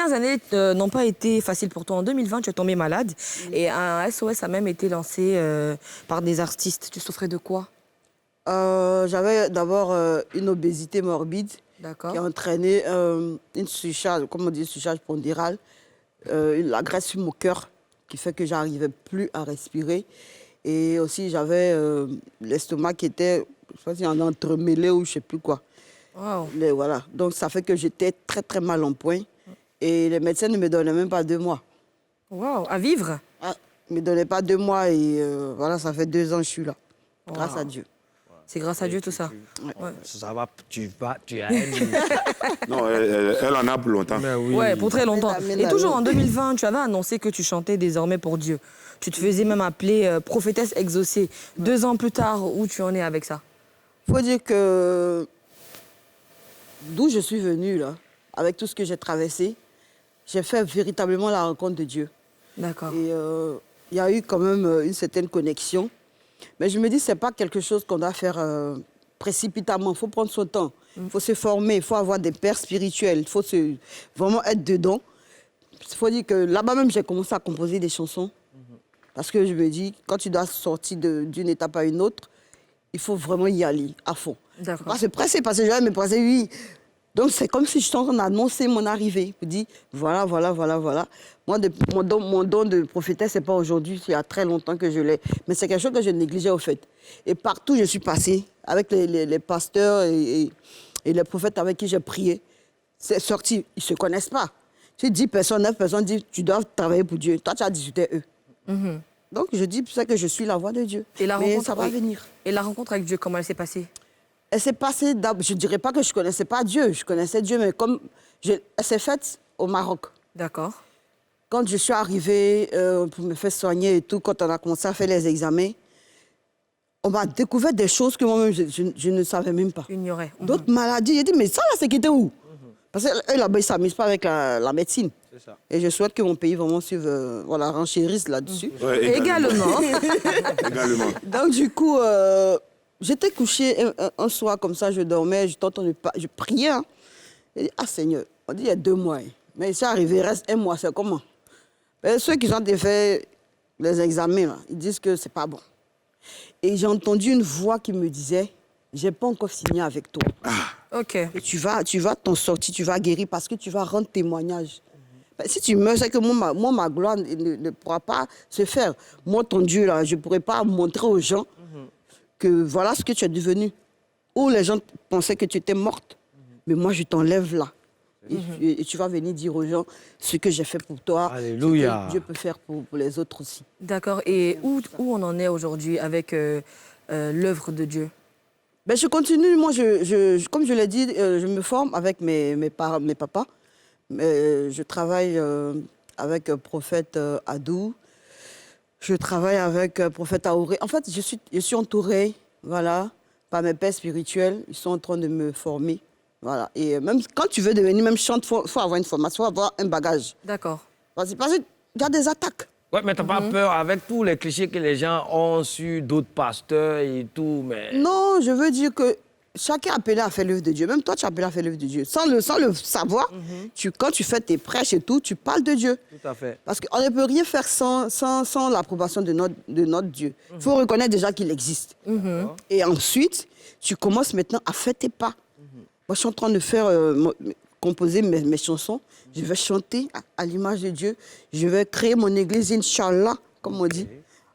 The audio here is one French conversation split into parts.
dernières années n'ont pas été faciles pour toi. En 2020, tu es tombé malade et un SOS a même été lancé par des artistes. Tu souffrais de quoi? J'avais d'abord une obésité morbide qui a entraîné une surcharge, comme on dit, une surcharge pondérale, la graisse sur mon cœur qui fait que j'arrivais plus à respirer. Et aussi, j'avais l'estomac qui était, je ne sais pas si en entremêlé ou je ne sais plus quoi. Wow. Mais voilà. Donc, ça fait que j'étais très, très mal en point. Et les médecins ne me donnaient même pas 2 mois. Wow. À vivre? Ah, ils ne me donnaient pas 2 mois et voilà, ça fait 2 ans que je suis là. Wow. Grâce à Dieu. C'est grâce à Dieu tout ça. Ouais. Ça va, tu as aidé. Non, elle en a pour longtemps. Mais oui. Ouais, pour très longtemps. Amen, Et toujours en amen. 2020, tu avais annoncé que tu chantais désormais pour Dieu. Tu te faisais même appeler prophétesse exaucée. 2 ans plus tard, où tu en es avec ça? Il faut dire que d'où je suis venue, là, avec tout ce que j'ai traversé, j'ai fait véritablement la rencontre de Dieu. D'accord. Et il y a eu quand même une certaine connexion. Mais je me dis, ce n'est pas quelque chose qu'on doit faire précipitamment. Il faut prendre son temps. Il faut se former, il faut avoir des pères spirituels. Il faut vraiment être dedans. Il faut dire que là-bas même, j'ai commencé à composer des chansons. Parce que je me dis, quand tu dois sortir d'une étape à une autre, il faut vraiment y aller à fond. D'accord. Pas se presser, parce que j'allais me presser, oui. Donc, c'est comme si je suis en train d'annoncer mon arrivée. Je dis, voilà, voilà, voilà, voilà. Moi, mon don de prophétesse, ce n'est pas aujourd'hui, il y a très longtemps que je l'ai. Mais c'est quelque chose que je négligeais, au fait. Et partout, je suis passée, avec les pasteurs et les prophètes avec qui j'ai prié. C'est sorti, ils ne se connaissent pas. Si 10 personnes, 9 personnes disent, tu dois travailler pour Dieu. Toi, tu as discuté eux. Donc, je dis, c'est que je suis la voix de Dieu. Et la Mais rencontre, ça va oui. venir. Et la rencontre avec Dieu, comment elle s'est passée? Elle s'est passée, je ne dirais pas que je ne connaissais pas Dieu, je connaissais Dieu, mais comme elle s'est faite au Maroc. D'accord. Quand je suis arrivée pour me faire soigner et tout, quand on a commencé à faire les examens, on m'a découvert des choses que moi-même, je ne savais même pas. Tu ignorais. D'autres maladies, j'ai dit, mais ça, là, c'est qui était où? Parce qu'eux, là-bas, ils ne s'amusent pas avec la médecine. C'est ça. Et je souhaite que mon pays vraiment suive, voilà, renchérisse là-dessus. Ouais, Également. Également. Donc, du coup, j'étais couchée un soir comme ça, je dormais, je priais. Hein. J'ai dit, ah Seigneur, on dit il y a 2 mois. Hein. Mais c'est arrivé, il reste 1 mois, c'est comment? Mais ceux qui ont fait les examens, là, ils disent que c'est pas bon. Et j'ai entendu une voix qui me disait, j'ai pas encore signé avec toi. OK. Et tu vas t'en sortir, tu vas guérir parce que tu vas rendre témoignage. Ben, si tu meurs, c'est que moi, ma gloire ne pourra pas se faire. Moi, ton Dieu, là, je ne pourrai pas montrer aux gens que voilà ce que tu es devenu. Ou les gens pensaient que tu étais morte. Mais moi, je t'enlève là. Et tu vas venir dire aux gens ce que j'ai fait pour toi. Alléluia. Ce que Dieu peut faire pour les autres aussi. D'accord. Et où on en est aujourd'hui avec l'œuvre de Dieu? Ben, je continue. Moi, comme je l'ai dit, je me forme avec mes papas. Je travaille avec prophète Adou. Je travaille avec prophète Aouré. En fait, je suis entourée, voilà, par mes pères spirituels. Ils sont en train de me former. Voilà. Et même quand tu veux devenir même chante, il faut avoir une formation, il faut avoir un bagage. D'accord. Parce qu'il y a des attaques. Ouais, mais t'as pas peur avec tous les clichés que les gens ont sur d'autres pasteurs et tout, mais... Non, je veux dire que chacun est appelé à faire l'œuvre de Dieu. Même toi, tu es appelé à faire l'œuvre de Dieu. Sans le savoir, quand tu fais tes prêches et tout, tu parles de Dieu. Tout à fait. Parce qu'on ne peut rien faire sans l'approbation de notre Dieu. Il faut reconnaître déjà qu'il existe. Et ensuite, tu commences maintenant à faire tes pas. Moi, je suis en train de faire, composer mes chansons. Je vais chanter à l'image de Dieu. Je vais créer mon église, Inch'Allah, comme on dit.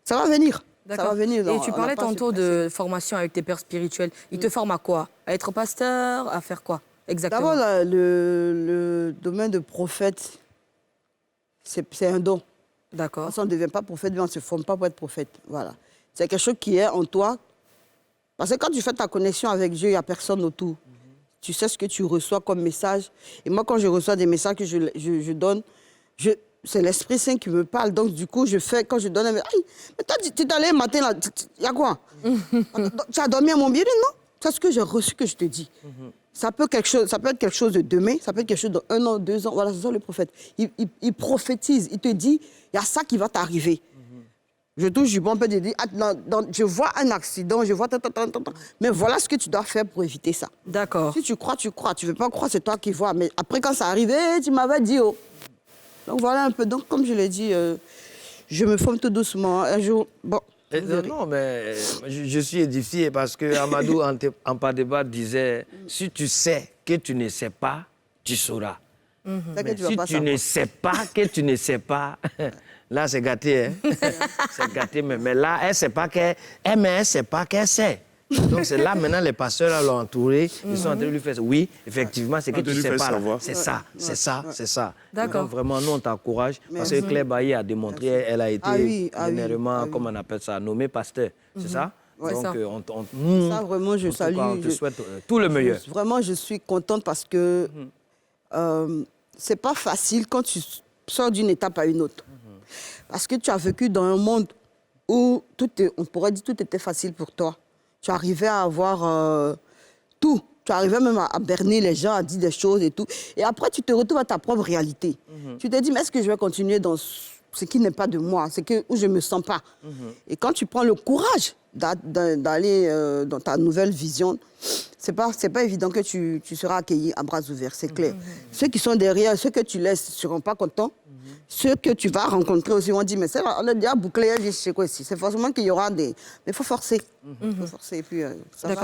Ça va venir. Ça va venir. Et tu parlais tantôt de formation avec tes pères spirituels. Ils te forment à quoi? À être pasteur? À faire quoi exactement? D'abord, le domaine de prophète, c'est un don. D'accord. On ne devient pas prophète, mais on ne se forme pas pour être prophète. Voilà. C'est quelque chose qui est en toi. Parce que quand tu fais ta connexion avec Dieu, il n'y a personne autour. Tu sais ce que tu reçois comme message. Et moi, quand je reçois des messages que je donne, c'est l'Esprit Saint qui me parle. Donc, du coup, quand je donne un message, mais toi, tu es allé un matin, là, il y a quoi? Tu as dormi à mon bien, non? C'est ce que j'ai reçu que je te dis. Ça peut être quelque chose de demain, ça peut être quelque chose de 1 an, 2 ans. Voilà, c'est ça le prophète. Il prophétise, il te dit, il y a ça qui va t'arriver. Je touche du bon, peut te dire, je vois un accident, je vois... Mais voilà ce que tu dois faire pour éviter ça. D'accord. Si tu crois, tu crois. Tu ne veux pas croire, c'est toi qui vois. Mais après, quand ça arrive, tu m'avais dit, oh. Donc voilà un peu. Donc comme je l'ai dit, je me forme tout doucement. Un jour, bon. Non, mais je suis édifié parce que Amadou Ampateba disait si tu sais que tu ne sais pas, tu sauras. C'est que Mais tu vas si pas tu savoir. ne sais pas que tu ne sais pas, là c'est gâté. Hein? C'est gâté, mais là, elle ne sait pas qu'elle mais elle ne sait pas qu'elle sait. Donc c'est là maintenant les pasteurs là, l'ont entouré, ils sont en train de lui faire oui, effectivement, c'est que tu ne sais pas. C'est ça, c'est ça, c'est ça. D'accord. Donc vraiment, nous on t'encourage parce que Claire Bailly a démontré, elle a été dernièrement, comment on appelle ça, nommée pasteur, c'est ça? Ouais, Donc ça. Ça, vraiment, je en tout salue. cas, on te souhaite tout le meilleur. Vraiment, je suis contente parce que c'est pas facile quand tu sors d'une étape à une autre. Parce que tu as vécu dans un monde où on pourrait dire tout était facile pour toi. Tu arrivais à avoir tout. Tu arrivais même à berner les gens, à dire des choses et tout. Et après, tu te retrouves à ta propre réalité. Tu te dis, mais est-ce que je vais continuer dans ce qui n'est pas de moi, où je ne me sens pas. Et quand tu prends le courage d'aller dans ta nouvelle vision, c'est pas évident que tu seras accueilli à bras ouverts, c'est clair. Ceux qui sont derrière, ceux que tu laisses ne seront pas contents. Ceux que tu vas rencontrer aussi vont dire, mais on a déjà bouclé, c'est quoi ici? C'est forcément qu'il y aura des... Mais il faut forcer. Il faut forcer et puis ça va.